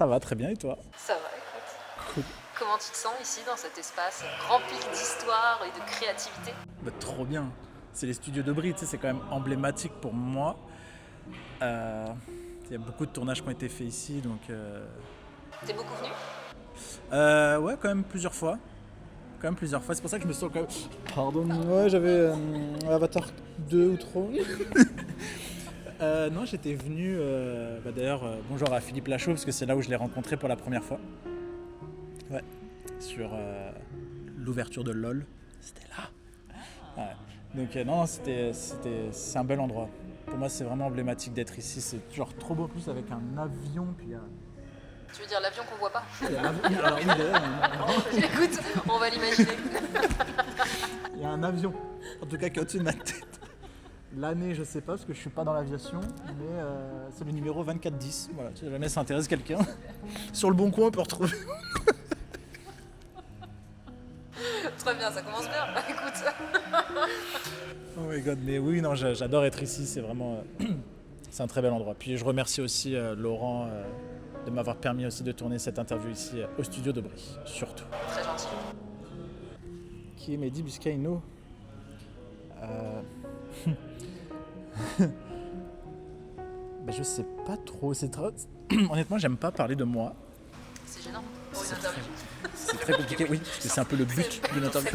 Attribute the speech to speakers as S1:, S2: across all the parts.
S1: va très bien et toi?
S2: Ça va, écoute.
S1: Cool.
S2: Comment tu te sens ici, dans cet espace rempli d'histoire et de créativité?
S1: Bah, trop bien. C'est les studios de Brie, tu sais, c'est quand même emblématique pour moi. Il y a beaucoup de tournages qui ont été faits ici, donc...
S2: T'es beaucoup venu?
S1: Ouais, quand même plusieurs fois. C'est pour ça que je me sens quand même... Pardon, ouais, j'avais Avatar 2 ou 3. Non, j'étais venu... d'ailleurs, bonjour à Philippe Lachaud, parce que c'est là où je l'ai rencontré pour la première fois. Ouais, sur l'ouverture de LOL. C'était là. Ouais. Donc non, c'est un bel endroit. Pour moi, c'est vraiment emblématique d'être ici. C'est genre trop beau, plus avec un avion. Puis
S2: Tu veux dire l'avion qu'on voit pas?
S1: il y a alors, oui,
S2: Écoute, on va l'imaginer.
S1: il y a un avion, en tout cas qui est au-dessus de ma tête. L'année, je sais pas, parce que je suis pas dans l'aviation, mais c'est le numéro 2410. Voilà, si jamais ça intéresse quelqu'un. Sur le bon coin, on peut retrouver.
S2: Très bien, ça commence bien. Écoute.
S1: Oh my god, mais oui, non, j'adore être ici, c'est vraiment... c'est un très bel endroit. Puis je remercie aussi Laurent de m'avoir permis aussi de tourner cette interview ici au studio de Brie, surtout.
S2: Très gentil.
S1: Qui est Mehdi Buscaino? Je sais pas trop. Honnêtement, j'aime pas parler de moi.
S2: C'est gênant pour une interview.
S1: C'est très compliqué, oui, parce que c'est un peu le but d'une interview.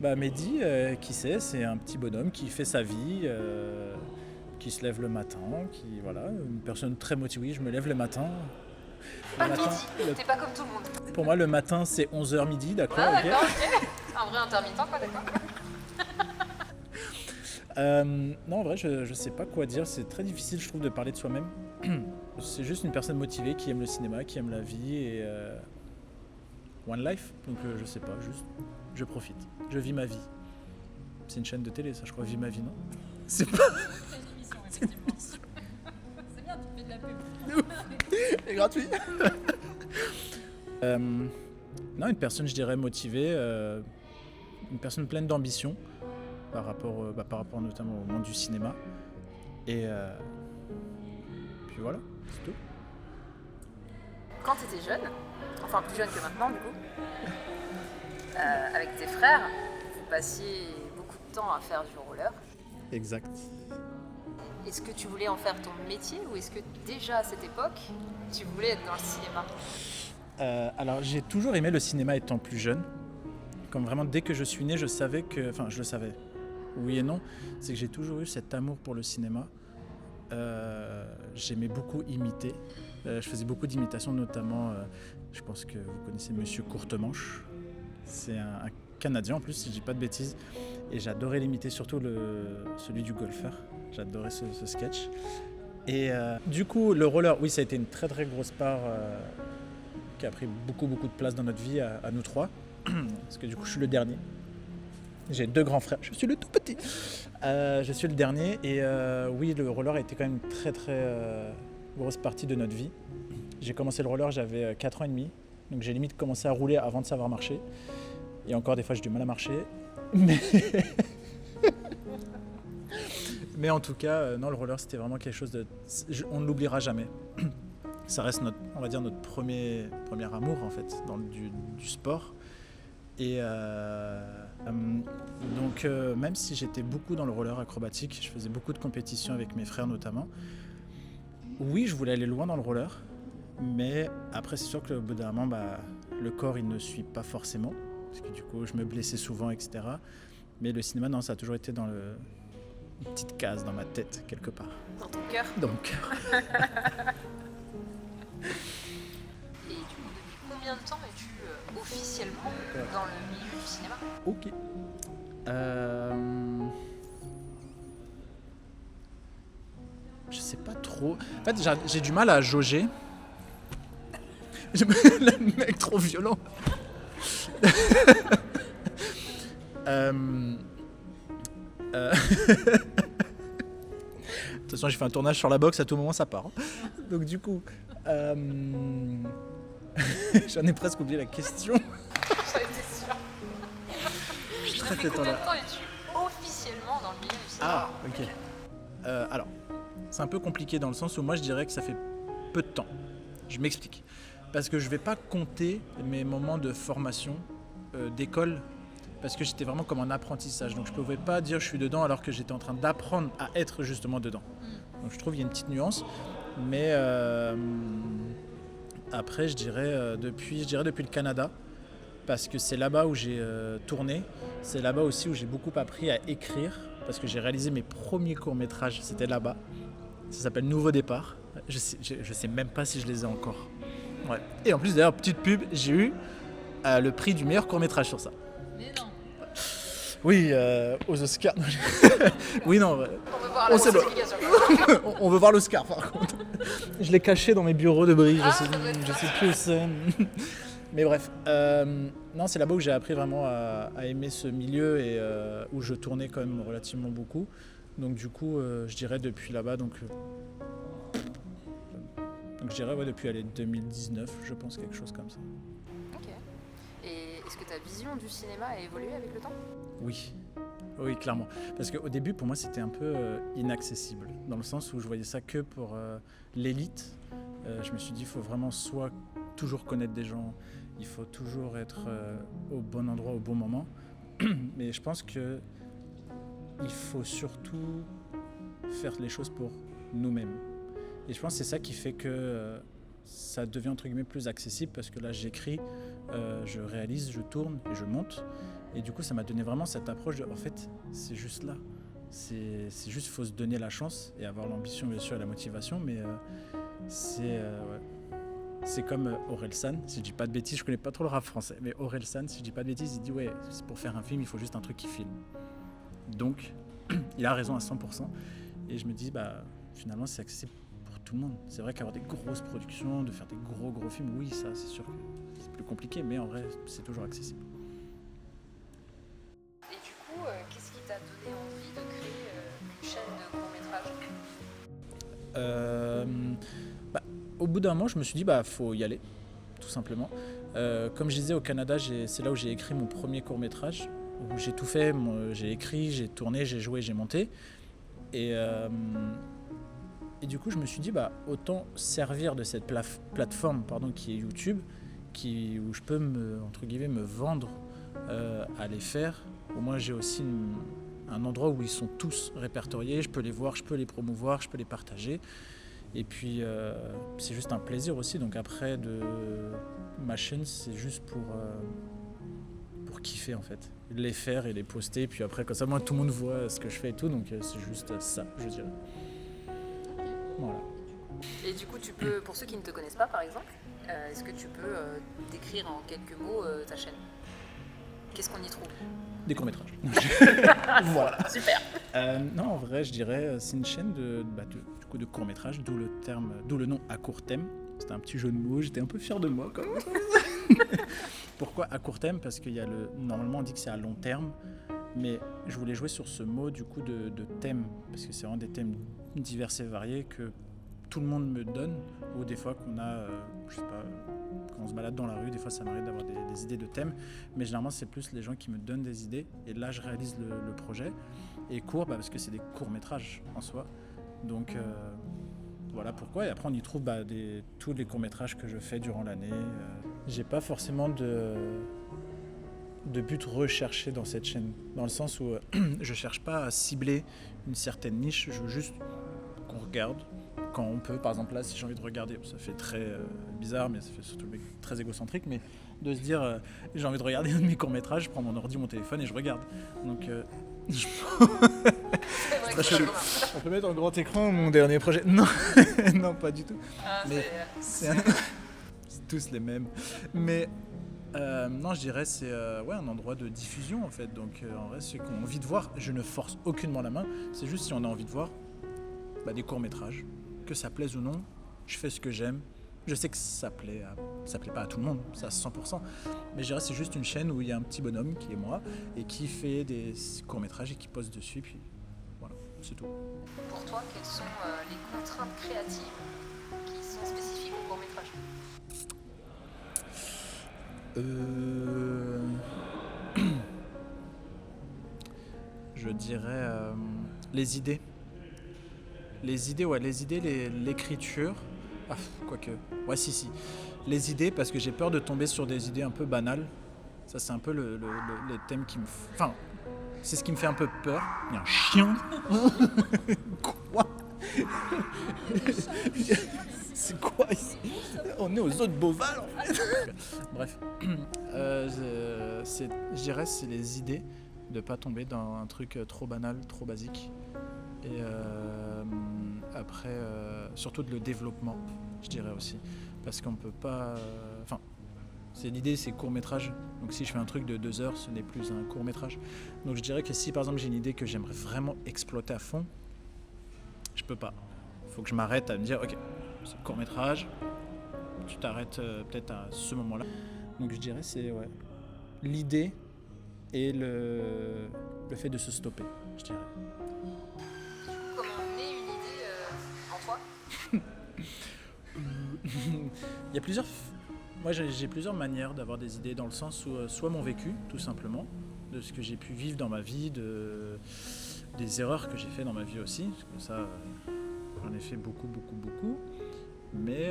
S1: Mehdi, qui c'est un petit bonhomme qui fait sa vie, qui se lève le matin, une personne très motivée. Oui, je me lève le matin.
S2: Pas le midi, t'es pas comme tout le monde.
S1: Pour moi, le matin, c'est 11h midi, d'accord?
S2: Ah, d'accord, ok. Un vrai intermittent, quoi, d'accord.
S1: Non, en vrai, je sais pas quoi dire. C'est très difficile, je trouve, de parler de soi-même. C'est juste une personne motivée qui aime le cinéma, qui aime la vie et One Life. Donc, je sais pas, juste je profite. Je vis ma vie. C'est une chaîne de télé, ça, je crois. Vis ma vie, non? C'est pas.
S3: C'est une émission, effectivement. C'est bien, tu fais de la pub.
S1: C'est gratuit. Non, une personne, je dirais, motivée, une personne pleine d'ambition par rapport notamment au monde du cinéma. Et puis voilà, c'est tout.
S2: Quand t'étais jeune, enfin plus jeune que maintenant du coup, avec tes frères, vous passiez beaucoup de temps à faire du roller.
S1: Exact.
S2: Est-ce que tu voulais en faire ton métier ou est-ce que déjà à cette époque, tu voulais être dans le cinéma?
S1: Alors j'ai toujours aimé le cinéma étant plus jeune. Comme vraiment dès que je suis né, je savais que... Enfin, je le savais. Oui et non. C'est que j'ai toujours eu cet amour pour le cinéma. J'aimais beaucoup imiter. Je faisais beaucoup d'imitations, notamment... je pense que vous connaissez Monsieur Courtemanche. C'est un Canadien en plus, si je dis pas de bêtises. Et j'adorais l'imiter, surtout celui du golfeur. J'adorais ce sketch. Et du coup, le roller, oui, ça a été une très très grosse part qui a pris beaucoup de place dans notre vie, à nous trois. Parce que du coup, je suis le dernier. J'ai 2 grands frères, je suis le tout petit. Je suis le dernier et oui, le roller a été quand même une très très grosse partie de notre vie. J'ai commencé le roller, j'avais 4 ans et demi. Donc j'ai limite commencé à rouler avant de savoir marcher. Et encore des fois, j'ai du mal à marcher. Mais en tout cas, non, le roller, c'était vraiment quelque chose de... On ne l'oubliera jamais. Ça reste notre premier amour, en fait, dans du sport. Et donc, même si j'étais beaucoup dans le roller acrobatique, je faisais beaucoup de compétitions avec mes frères notamment. Oui, je voulais aller loin dans le roller. Mais après, c'est sûr qu'au bout d'un moment, le corps, il ne suit pas forcément. Parce que du coup, je me blessais souvent, etc. Mais le cinéma, non, ça a toujours été dans une petite case dans ma tête, quelque part.
S2: Dans ton cœur?
S1: Dans mon cœur.
S2: Et du coup, depuis combien de temps es-tu officiellement dans le milieu du cinéma?
S1: Ok. Je sais pas trop. En fait, j'ai du mal à jauger. Le mec trop violent. De toute façon, j'ai fait un tournage sur la boxe, à tout moment ça part. Donc du coup, j'en ai presque oublié la question.
S2: J'en étais sûre. Depuis combien de temps es-tu officiellement dans le milieu du cinéma?
S1: Ah, ok. Alors, c'est un peu compliqué dans le sens où moi je dirais que ça fait peu de temps. Je m'explique. Parce que je ne vais pas compter mes moments de formation d'école parce que j'étais vraiment comme en apprentissage. Donc je ne pouvais pas dire je suis dedans alors que j'étais en train d'apprendre à être justement dedans. Donc je trouve qu'il y a une petite nuance. Mais après, je dirais depuis le Canada, parce que c'est là-bas où j'ai tourné. C'est là-bas aussi où j'ai beaucoup appris à écrire, parce que j'ai réalisé mes premiers courts-métrages, c'était là-bas. Ça s'appelle Nouveau Départ. Je sais même pas si je les ai encore. Ouais. Et en plus, d'ailleurs, petite pub, j'ai eu le prix du meilleur court-métrage sur ça.
S3: Mais non.
S1: Oui, aux Oscars. Oui, non.
S2: On veut voir la certification.
S1: On veut voir l'Oscar, par contre. Je l'ai caché dans mes bureaux de Brie, je sais plus où c'est. Mais bref, non, c'est là-bas où j'ai appris vraiment à aimer ce milieu et où je tournais quand même relativement beaucoup. Donc du coup, je dirais depuis là-bas, donc je dirais depuis 2019, je pense, quelque chose comme ça.
S2: Ok. Et est-ce que ta vision du cinéma a évolué avec le temps?
S1: Oui, clairement. Parce qu'au début, pour moi, c'était un peu inaccessible, dans le sens où je voyais ça que pour l'élite. Je me suis dit, il faut vraiment soit toujours connaître des gens, il faut toujours être au bon endroit au bon moment. Mais je pense que il faut surtout faire les choses pour nous-mêmes. Et je pense que c'est ça qui fait que ça devient entre guillemets plus accessible, parce que là j'écris, je réalise, je tourne et je monte. Et du coup ça m'a donné vraiment cette approche de, en fait c'est juste là. C'est juste, il faut se donner la chance et avoir l'ambition bien sûr et la motivation, mais c'est comme Orelsan, si je dis pas de bêtises, je connais pas trop le rap français, mais Orelsan, si je dis pas de bêtises, il dit ouais, c'est pour faire un film, il faut juste un truc qui filme. Donc, il a raison à 100%. Et je me dis, finalement, c'est accessible pour tout le monde. C'est vrai qu'avoir des grosses productions, de faire des gros films, oui, ça, c'est sûr que c'est plus compliqué, mais en vrai, c'est toujours accessible.
S2: Et du coup, qu'est-ce qui t'a donné envie de créer une chaîne de court-métrage?
S1: Au bout d'un moment, je me suis dit, faut y aller, tout simplement. Comme je disais, au Canada, c'est là où j'ai écrit mon premier court-métrage, où j'ai tout fait, j'ai écrit, j'ai tourné, j'ai joué, j'ai monté. Et du coup, je me suis dit, autant servir de cette plateforme qui est YouTube, où je peux me vendre à les faire. Au moins, j'ai aussi un endroit où ils sont tous répertoriés, je peux les voir, je peux les promouvoir, je peux les partager. Et puis, c'est juste un plaisir aussi. Donc après, ma chaîne, c'est juste pour kiffer en fait. Les faire et les poster. Puis après, comme ça, moi, tout le monde voit ce que je fais et tout. Donc c'est juste ça, je dirais. Voilà.
S2: Et du coup, tu peux, pour ceux qui ne te connaissent pas par exemple, est-ce que tu peux décrire en quelques mots ta chaîne? Qu'est-ce qu'on y trouve?
S1: Des courts-métrages. Voilà.
S2: Super.
S1: Non, en vrai, je dirais, c'est une chaîne de courts-métrages, d'où le nom À Court Thème. C'était un petit jeu de mots, j'étais un peu fier de moi quand même. Pourquoi à court terme? Parce qu'il y a normalement on dit que c'est à long terme, mais je voulais jouer sur ce mot du coup de thème, parce que c'est vraiment des thèmes divers et variés que tout le monde me donne, ou des fois qu'on a, je sais pas, quand on se balade dans la rue, des fois ça m'arrive d'avoir des idées de thèmes, mais généralement c'est plus les gens qui me donnent des idées, et là je réalise le projet. Et court, parce que c'est des courts-métrages en soi, donc voilà pourquoi. Et après on y trouve tous les courts-métrages que je fais durant l'année. J'ai pas forcément de but recherché dans cette chaîne, dans le sens où je cherche pas à cibler une certaine niche, je veux juste qu'on regarde quand on peut. Par exemple là, si j'ai envie de regarder, ça fait très bizarre, mais ça fait surtout très égocentrique, mais de se dire j'ai envie de regarder un de mes courts-métrages, je prends mon ordi, mon téléphone et je regarde. Donc on peut mettre en grand écran mon dernier projet. Non, non, pas du tout. Mais c'est tous les mêmes. Mais non, je dirais c'est un endroit de diffusion en fait. Donc en vrai, ceux qui ont envie de voir, je ne force aucunement la main. C'est juste si on a envie de voir des courts-métrages, que ça plaise ou non, je fais ce que j'aime. Je sais que ça plaît pas à tout le monde, ça à 100%. Mais je dirais c'est juste une chaîne où il y a un petit bonhomme qui est moi et qui fait des courts-métrages et qui poste dessus. Puis voilà, c'est tout.
S2: Pour toi, quelles sont les contraintes créatives qui sont spécifiques au court-métrage?
S1: Je dirais les idées. Les idées, l'écriture. Ah, quoique. Ouais, si. Les idées, parce que j'ai peur de tomber sur des idées un peu banales. Ça, c'est un peu les thèmes qui me. Enfin, c'est ce qui me fait un peu peur. Il y a un chien. Quoi? C'est quoi ici? On est aux eaux de Beauval, en fait. Bref. Je dirais c'est les idées de ne pas tomber dans un truc trop banal, trop basique. Et après, surtout de le développement, je dirais aussi. Parce qu'on peut pas... l'idée, c'est court-métrage. Donc si je fais un truc de 2 heures, ce n'est plus un court-métrage. Donc je dirais que si, par exemple, j'ai une idée que j'aimerais vraiment exploiter à fond, je peux pas. Il faut que je m'arrête à me dire, ok, c'est court-métrage, tu t'arrêtes peut-être à ce moment-là. Donc je dirais c'est l'idée et le fait de se stopper, je dirais.
S2: Comment naît une idée en toi?
S1: Il y a plusieurs... Moi j'ai plusieurs manières d'avoir des idées, dans le sens où soit mon vécu, tout simplement, de ce que j'ai pu vivre dans ma vie, des erreurs que j'ai fait dans ma vie aussi, parce que ça j'en ai fait beaucoup. Mais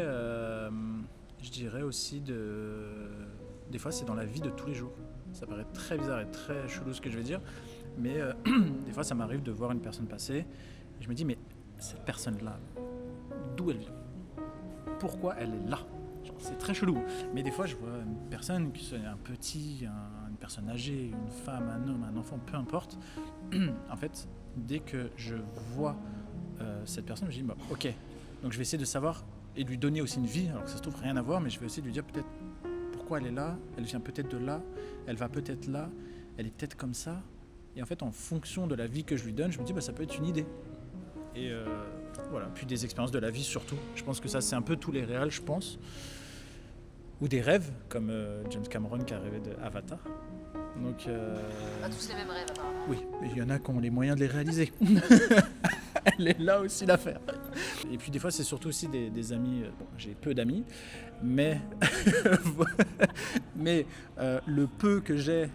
S1: je dirais aussi des fois c'est dans la vie de tous les jours. Ça paraît très bizarre et très chelou ce que je vais dire, mais des fois ça m'arrive de voir une personne passer et je me dis mais cette personne-là, d'où elle vient? Pourquoi elle est là? Genre, c'est très chelou, mais des fois je vois une personne, que ce soit un petit, une personne âgée, une femme, un homme, un enfant, peu importe. En fait, dès que je vois cette personne, je me dis ok, donc je vais essayer de savoir et de lui donner aussi une vie, alors que ça se trouve rien à voir, mais je vais essayer de lui dire peut-être pourquoi elle est là, elle vient peut-être de là, elle va peut-être là, elle est peut-être comme ça. Et en fait, en fonction de la vie que je lui donne, je me dis ça peut être une idée. Et voilà, puis des expériences de la vie surtout. Je pense que ça, c'est un peu tous les réals, je pense. Ou des rêves, comme James Cameron qui a rêvé de Avatar. Donc,
S2: Pas tous les mêmes rêves, apparemment.
S1: oui, mais il y en a qui ont les moyens de les réaliser. Elle est là aussi l'affaire. Et puis des fois, c'est surtout aussi des amis. Bon, j'ai peu d'amis, mais le peu que j'ai,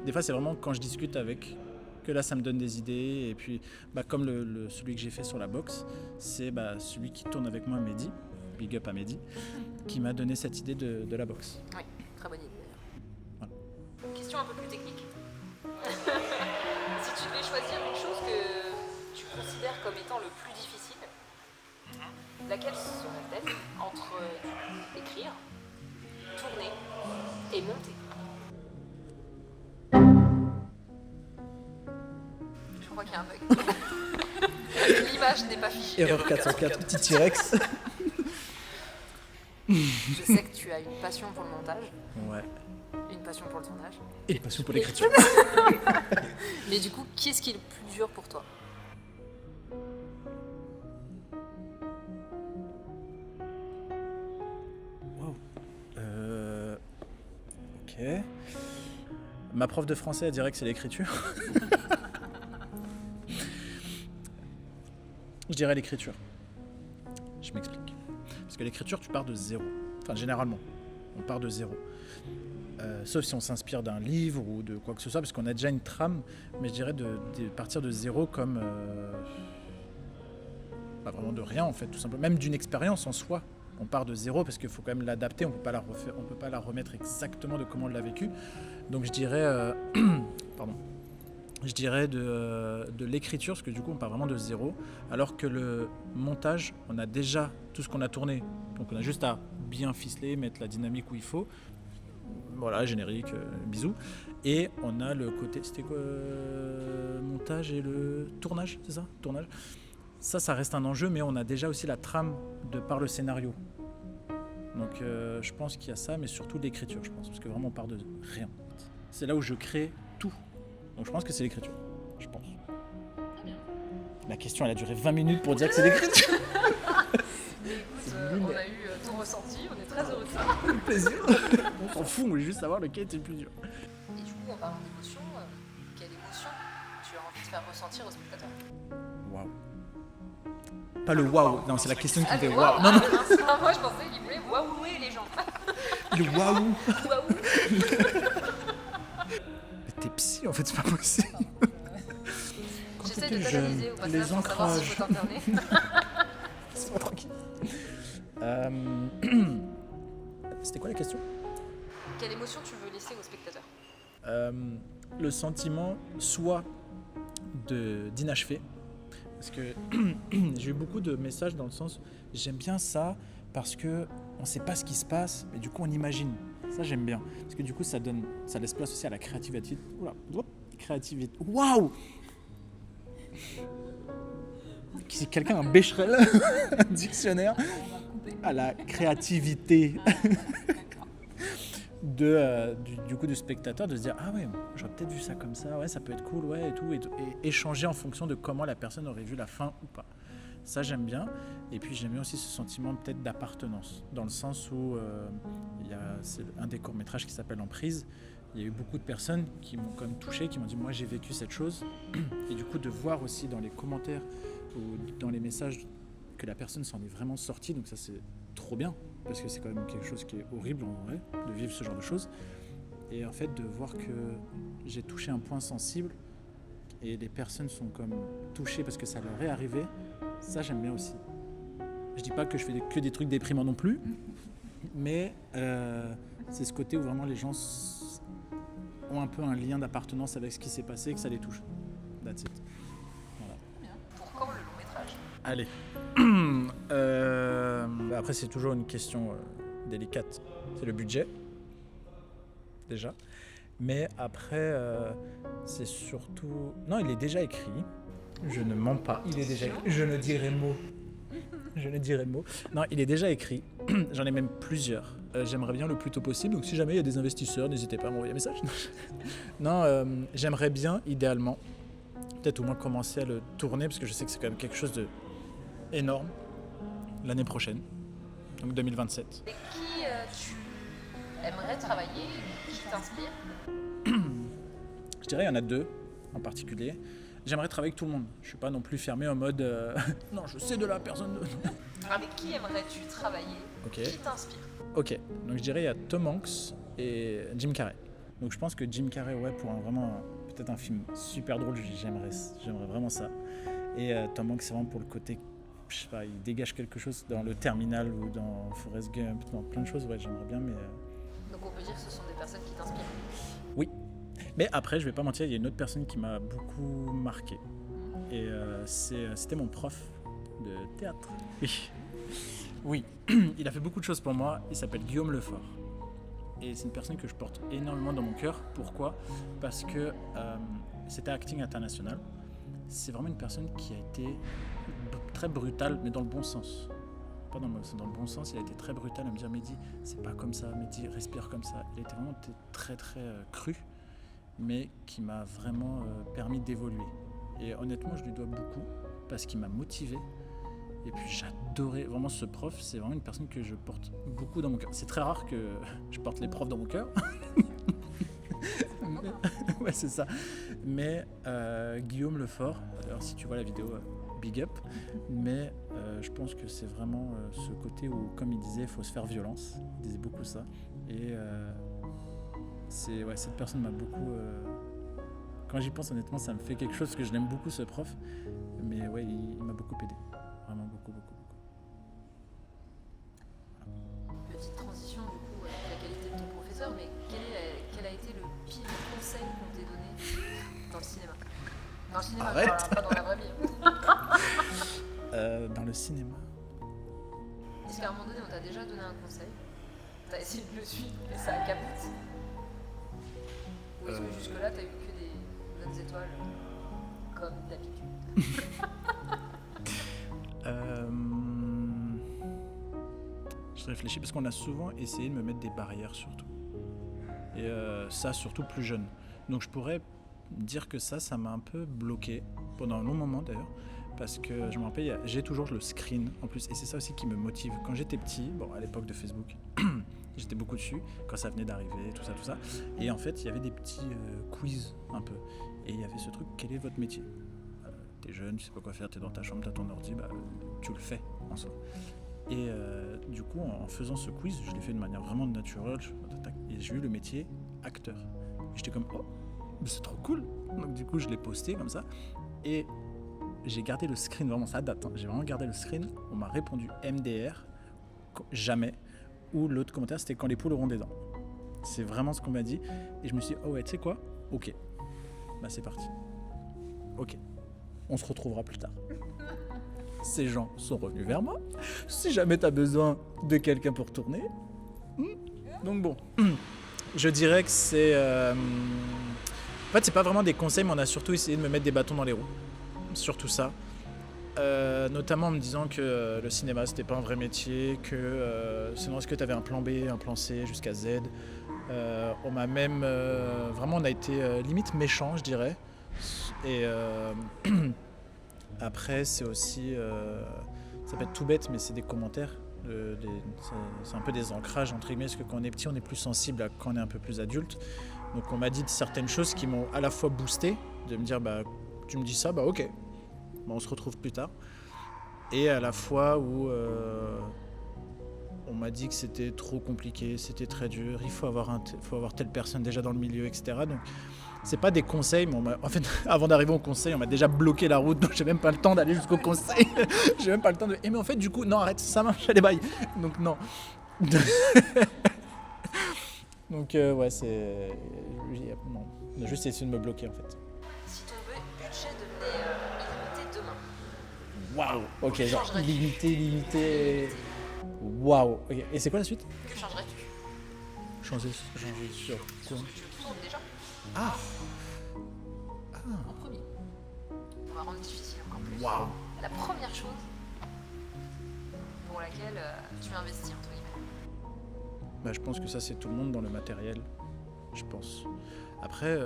S1: des fois, c'est vraiment quand je discute avec, que là, ça me donne des idées. Et puis, comme celui que j'ai fait sur la boxe, c'est celui qui tourne avec moi, Mehdi. Big up à Mehdi, qui m'a donné cette idée de la boxe.
S2: Oui, très bonne idée.
S1: Voilà.
S2: Question un peu plus technique. Si tu devais choisir une chose que tu considères comme étant le plus difficile, laquelle serait-elle entre écrire, tourner et monter? Je crois qu'il y a un bug. L'image n'est pas fichée.
S1: Erreur 404, petit T-Rex.
S2: Je sais que tu as une passion pour le montage,
S1: Ouais.
S2: une passion pour le tournage.
S1: Et une passion pour l'écriture.
S2: Mais du coup, qu'est-ce qui est le plus dur pour toi?
S1: Wow. Ok. Ma prof de français, elle dirait que c'est l'écriture. Je dirais l'écriture. Je m'explique. Parce que l'écriture, tu pars de zéro. Enfin, généralement, on part de zéro. Sauf si on s'inspire d'un livre ou de quoi que ce soit, parce qu'on a déjà une trame. Mais je dirais de partir de zéro comme... pas vraiment de rien, en fait, tout simplement. Même d'une expérience en soi. On part de zéro parce qu'il faut quand même l'adapter. On peut pas la refaire, on peut pas la remettre exactement de comment on l'a vécu. Donc je dirais... pardon. Je dirais de l'écriture, parce que du coup on part vraiment de zéro, alors que le montage, on a déjà tout ce qu'on a tourné, donc on a juste à bien ficeler, mettre la dynamique où il faut, voilà, générique, bisous, et on a le côté, c'était quoi, montage et le tournage, c'est ça, tournage. Ça reste un enjeu, mais on a déjà aussi la trame de par le scénario. Donc je pense qu'il y a ça, mais surtout l'écriture, je pense, parce que vraiment on part de rien. C'est là où je crée tout. Donc je pense que c'est l'écriture, je pense. La question, elle a duré 20 minutes pour dire que c'est l'écriture.
S2: Mais écoute, on a eu ton ressenti, on est très heureux de ça.
S1: Plaisir. On s'en fout, on voulait juste savoir lequel était le plus dur.
S2: Et du coup, en parlant d'émotion, quelle émotion tu as envie de faire ressentir aux spectateurs?
S1: Waouh. Pas le waouh, non, c'est la question qui me fait
S2: le
S1: waouh.
S2: Non, moi je pensais qu'il voulait waououer les gens.
S1: Le waouh.
S2: Waouh.
S1: T'es psy en fait, c'est pas possible.
S2: conseille de
S1: T'es
S2: t'analyser
S1: jeune,
S2: au passage
S1: les
S2: pour savoir s'il faut t'interner.
S1: Laisse-moi tranquille. C'était quoi la question?
S2: Quelle émotion tu veux laisser aux spectateurs?
S1: Le sentiment soit d'inachevé, parce que j'ai eu beaucoup de messages dans le sens j'aime bien ça parce que on sait pas ce qui se passe mais du coup on imagine. Ça j'aime bien parce que du coup ça laisse place aussi à la créativité. Oula, créativité. Waouh! Si quelqu'un a un Becherel, un dictionnaire à la créativité du coup du spectateur, de se dire ah ouais, j'aurais peut-être vu ça comme ça, ouais ça peut être cool, ouais et tout, et échanger en fonction de comment la personne aurait vu la fin ou pas. Ça j'aime bien. Et puis j'aime bien aussi ce sentiment peut-être d'appartenance, dans le sens où c'est un des courts-métrages qui s'appelle Emprise. Il y a eu beaucoup de personnes qui m'ont quand même touché, qui m'ont dit moi j'ai vécu cette chose, et du coup de voir aussi dans les commentaires ou dans les messages que la personne s'en est vraiment sortie, donc ça c'est trop bien, parce que c'est quand même quelque chose qui est horrible en vrai, de vivre ce genre de choses. Et en fait de voir que j'ai touché un point sensible et les personnes sont comme touchées parce que ça leur est arrivé, ça j'aime bien aussi. Je dis pas que je fais que des trucs déprimants non plus, mais c'est ce côté où vraiment les gens ont un peu un lien d'appartenance avec ce qui s'est passé et que ça les touche. That's it. Voilà.
S2: Pour quand le long métrage?
S1: Allez. Après, c'est toujours une question délicate. C'est le budget, déjà. Mais après, c'est surtout... Non, il est déjà écrit. Je ne mens pas. Il est déjà écrit. Je ne dirai mot. Non, il est déjà écrit. J'en ai même plusieurs. J'aimerais bien le plus tôt possible. Donc, si jamais il y a des investisseurs, n'hésitez pas à m'envoyer un message. Non, j'aimerais bien, idéalement, peut-être au moins commencer à le tourner, parce que je sais que c'est quand même quelque chose de énorme, l'année prochaine, donc 2027.
S2: Avec qui tu aimerais travailler? Qui t'inspire?
S1: Je dirais il y en a deux en particulier. J'aimerais travailler avec tout le monde. Je suis pas non plus fermé en mode non, je sais de la personne.
S2: Avec qui aimerais-tu travailler?
S1: Ok.
S2: Qui t'inspire?
S1: Ok, donc je dirais il y a Tom Hanks et Jim Carrey. Donc je pense que Jim Carrey, ouais, pour peut-être un film super drôle, j'aimerais vraiment ça. Et Tom Hanks, c'est vraiment pour le côté, je sais pas, il dégage quelque chose dans le Terminal ou dans Forrest Gump, dans plein de choses, ouais, j'aimerais bien, mais...
S2: Donc on peut dire que ce sont des personnes qui t'inspirent.
S1: Oui. Mais après, je vais pas mentir, il y a une autre personne qui m'a beaucoup marqué. Et c'était mon prof de théâtre. Oui. Il a fait beaucoup de choses pour moi. Il s'appelle Guillaume Lefort. Et c'est une personne que je porte énormément dans mon cœur. Pourquoi ? Parce que c'était Acting International. C'est vraiment une personne qui a été très brutale, mais dans le bon sens. Pas dans le bon sens, il a été très brutal à me dire Mehdi, c'est pas comme ça, Mehdi, respire comme ça. Il a été vraiment très très cru, mais qui m'a vraiment permis d'évoluer. Et honnêtement, je lui dois beaucoup parce qu'il m'a motivé. Et puis j'adorais vraiment ce prof, c'est vraiment une personne que je porte beaucoup dans mon cœur. C'est très rare que je porte les profs dans mon cœur. Ouais, c'est ça. Mais Guillaume Lefort, d'ailleurs, si tu vois la vidéo, big up. Mais je pense que c'est vraiment ce côté où, comme il disait, il faut se faire violence. Il disait beaucoup ça. Et cette personne m'a beaucoup... quand j'y pense, honnêtement, ça me fait quelque chose, parce que je l'aime beaucoup, ce prof. Mais ouais, il m'a beaucoup aidé. Vraiment beaucoup.
S2: Petite transition, du coup, avec la qualité de ton professeur, mais quel a été le pire conseil qu'on t'ait donné dans le cinéma? Dans le cinéma,
S1: Arrête.
S2: pas dans la vraie vie.
S1: Dans le cinéma.
S2: Est-ce qu'à un moment donné, on t'a déjà donné un conseil? T'as essayé de le suivre, mais ça a capote? Ou est-ce que jusque-là, t'as eu que des bonnes étoiles, comme d'habitude?
S1: Je réfléchis parce qu'on a souvent essayé de me mettre des barrières surtout. Et ça surtout plus jeune. Donc je pourrais dire que ça m'a un peu bloqué pendant un long moment d'ailleurs. Parce que je me rappelle, j'ai toujours le screen en plus. Et c'est ça aussi qui me motive. Quand j'étais petit, bon à l'époque de Facebook, j'étais beaucoup dessus, quand ça venait d'arriver, tout ça. Et en fait, il y avait des petits quiz un peu. Et il y avait ce truc, quel est votre métier ? T'es jeune, tu sais pas quoi faire, t'es dans ta chambre, t'as ton ordi, tu le fais en soi. Et du coup, en faisant ce quiz, je l'ai fait de manière vraiment naturelle, et j'ai eu le métier acteur. Et j'étais comme, oh, mais c'est trop cool. Donc du coup, je l'ai posté comme ça. Et j'ai gardé le screen, vraiment ça date, hein. J'ai vraiment gardé le screen. On m'a répondu MDR, jamais. Ou l'autre commentaire, c'était quand les poules auront des dents. C'est vraiment ce qu'on m'a dit. Et je me suis dit, oh ouais, tu sais quoi ? Ok. Bah c'est parti. Ok. On se retrouvera plus tard. Ces gens sont revenus vers moi. Si jamais tu as besoin de quelqu'un pour tourner. Donc bon. Je dirais que c'est... En fait, c'est pas vraiment des conseils, mais on a surtout essayé de me mettre des bâtons dans les roues. Surtout ça. Notamment en me disant que le cinéma, c'était pas un vrai métier, que sinon, est-ce que tu avais un plan B, un plan C jusqu'à Z. On m'a même... vraiment, on a été limite méchant, je dirais. Et après, c'est aussi... ça peut être tout bête, mais c'est des commentaires. C'est un peu des ancrages, entre guillemets, parce que quand on est petit, on est plus sensible à quand on est un peu plus adulte. Donc on m'a dit certaines choses qui m'ont à la fois boosté, de me dire, bah, tu me dis ça, bah ok, bah, on se retrouve plus tard. Et à la fois où on m'a dit que c'était trop compliqué, c'était très dur, il faut avoir telle personne déjà dans le milieu, etc. Donc c'est pas des conseils, mais en fait, avant d'arriver au conseil, on m'a déjà bloqué la route, donc j'ai même pas le temps d'aller jusqu'au conseil. J'ai même pas le temps de... mais en fait, du coup, non, arrête, ça marche, allez, bye. Donc non. Donc ouais, c'est... non, on a juste essayé de me bloquer, en fait.
S2: Si ton budget devenait illimité demain,
S1: Waouh. Ok, genre
S2: changerais-tu ?
S1: limité... Waouh. Ok. Et c'est quoi la suite ?
S2: Que changerais-tu ?
S1: Changer sur...
S2: Sur ce que tu tournes déjà ?
S1: Ah.
S3: En premier.
S2: On va rendre difficile encore plus.
S1: Waouh.
S2: La première chose pour laquelle tu investis, entre guillemets.
S1: Bah, je pense que ça, c'est tout le monde dans le matériel, je pense. Après,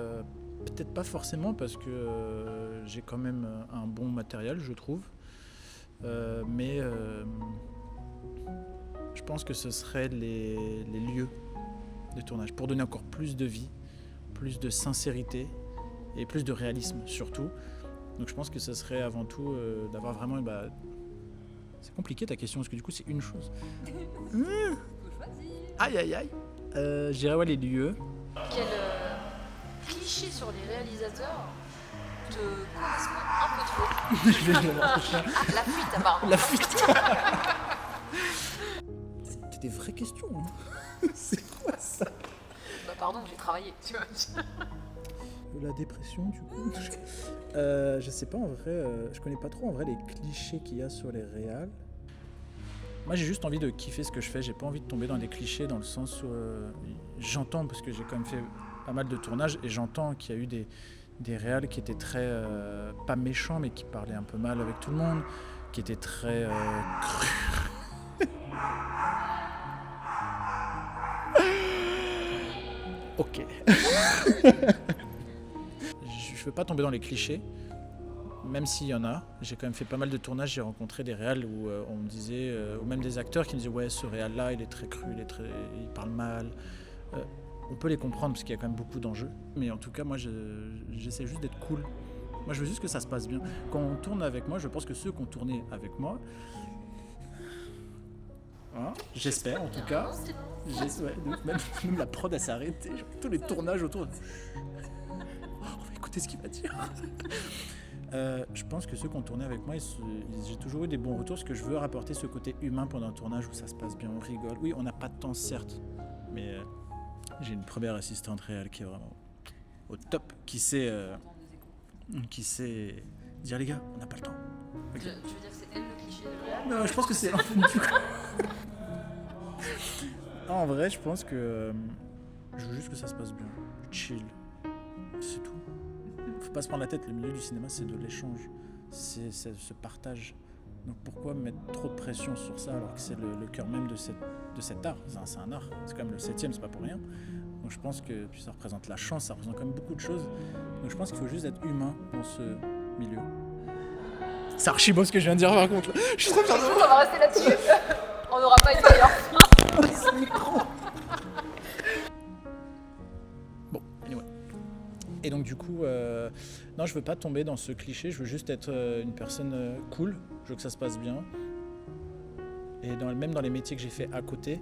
S1: peut-être pas forcément parce que j'ai quand même un bon matériel, je trouve. Mais je pense que ce serait les lieux de tournage pour donner encore plus de vie, plus de sincérité et plus de réalisme surtout. Donc je pense que ce serait avant tout d'avoir vraiment... Bah, c'est compliqué ta question parce que du coup c'est une chose.
S3: Faut choisir.
S1: Aïe aïe aïe. Je dirais ouais, les lieux.
S2: Quel cliché sur les réalisateurs te correspond un peu trop ?
S1: Je vais le voir.
S2: Ah, la fuite apparemment.
S1: La fuite. C'était des vraies questions. Hein. C'est quoi ça ?
S2: Bah pardon, j'ai travaillé, tu vois.
S1: La dépression du coup. Je sais pas en vrai, je connais pas trop en vrai les clichés qu'il y a sur les réals. Moi j'ai juste envie de kiffer ce que je fais, j'ai pas envie de tomber dans des clichés dans le sens où j'entends, parce que j'ai quand même fait pas mal de tournages et j'entends qu'il y a eu des réals qui étaient très, pas méchants mais qui parlaient un peu mal avec tout le monde, qui étaient très crus. Ok. Je veux pas tomber dans les clichés, même s'il y en a. J'ai quand même fait pas mal de tournages, j'ai rencontré des réals où on me disait, ou même des acteurs qui me disaient ouais, ce réal-là, il est très cru, il parle mal. On peut les comprendre parce qu'il y a quand même beaucoup d'enjeux. Mais en tout cas, moi, j'essaie juste d'être cool. Moi, je veux juste que ça se passe bien. Quand on tourne avec moi, je pense que ceux qui ont tourné avec moi, hein, j'espère en tout cas. Ouais, même la prod, elle s'est arrêtée. Genre, tous les tournages autour. On va écouter ce qu'il va dire. Je pense que ceux qui ont tourné avec moi, j'ai toujours eu des bons retours parce que je veux rapporter ce côté humain pendant un tournage où ça se passe bien, on rigole. Oui, on n'a pas de temps, certes, mais j'ai une première assistante réelle qui est vraiment au top, qui sait dire les gars, on n'a pas le temps. Okay.
S2: Tu veux dire que c'est elle le cliché de réal ?
S1: Non, je pense que c'est non, en vrai, je pense que je veux juste que ça se passe bien, chill, c'est tout. Faut pas se prendre la tête, le milieu du cinéma c'est de l'échange, c'est ce partage. Donc pourquoi mettre trop de pression sur ça alors que c'est le cœur même de cet art, c'est un art, c'est quand même le 7e, c'est pas pour rien. Donc je pense que puis ça représente la chance, ça représente quand même beaucoup de choses. Donc je pense qu'il faut juste être humain dans ce milieu. C'est archi beau ce que je viens de dire par contre. Je suis trop fier de
S2: On va rester là-dessus. On n'aura pas une meilleure fin.
S1: ce micro. Bon, anyway. Et donc du coup, non, je veux pas tomber dans ce cliché, je veux juste être une personne cool, je veux que ça se passe bien. Et même dans les métiers que j'ai fait à côté,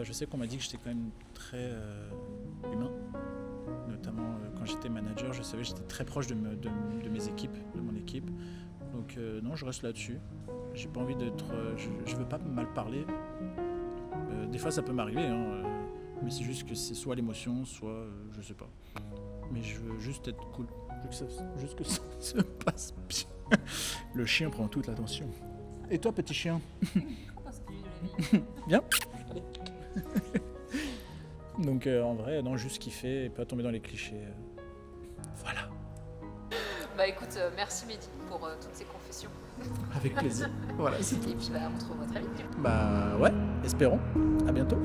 S1: je sais qu'on m'a dit que j'étais quand même très humain. Notamment quand j'étais manager, je savais que j'étais très proche de mes équipes, de mon équipe. Donc non, je reste là-dessus. J'ai pas envie d'être... je veux pas mal parler. Des fois ça peut m'arriver, hein, mais c'est juste que c'est soit l'émotion, soit je sais pas. Mais je veux juste être cool. Juste que ça se passe bien. Le chien prend toute l'attention. Et toi, petit chien?
S3: Parce qu'il est de la vie.
S1: Bien. Allez. Donc en vrai, non, juste kiffer et pas tomber dans les clichés. Voilà.
S2: Bah écoute, merci Mehdi pour toutes ces confessions.
S1: Avec plaisir. Voilà, c'est tout.
S2: Et puis bah on se revoit très vite.
S1: Bah ouais, espérons. À bientôt.